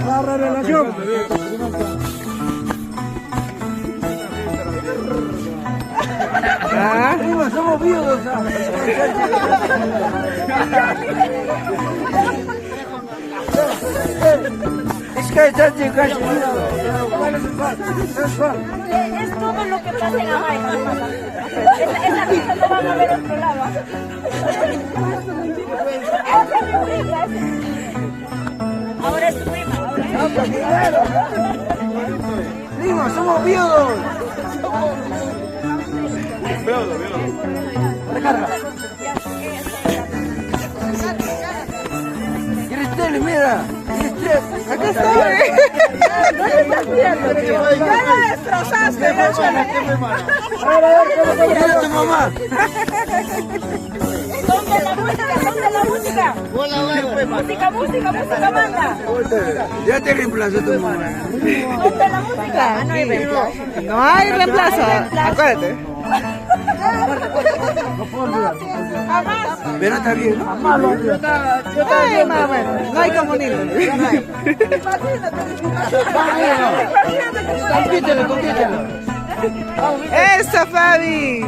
La revelación. ¿Ah? Prima, somos viudos. Es que estás de casi. ¿Cuál es el fan? Es todo lo que pasa en Jamaica. Esa vista no van a ver otro lado. Esa es mi prima. Ahora es tu prima. Prima, somos viudos. Recarga. ¿Quieres tele? Mira. ¿Quieres tele? Acá estoy. Ya lo destrozaste, Mira tu mamá. ¿Dónde la música? ¿Dónde la música? Música, manda. Ya te reemplazo tu mamá. ¿Dónde la música? No hay reemplazo. No hay reemplazo, acuérdate. Jamás. Pero está bien. Ay, más o menos, no hay comunismo. Compítelo, compítelo. ¡Eso, Fabi!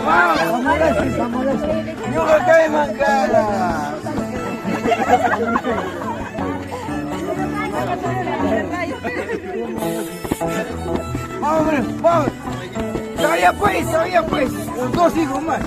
Vamos, yo acá de mancada. Vamos, vamos. Todavía pues. Los dos hijos más.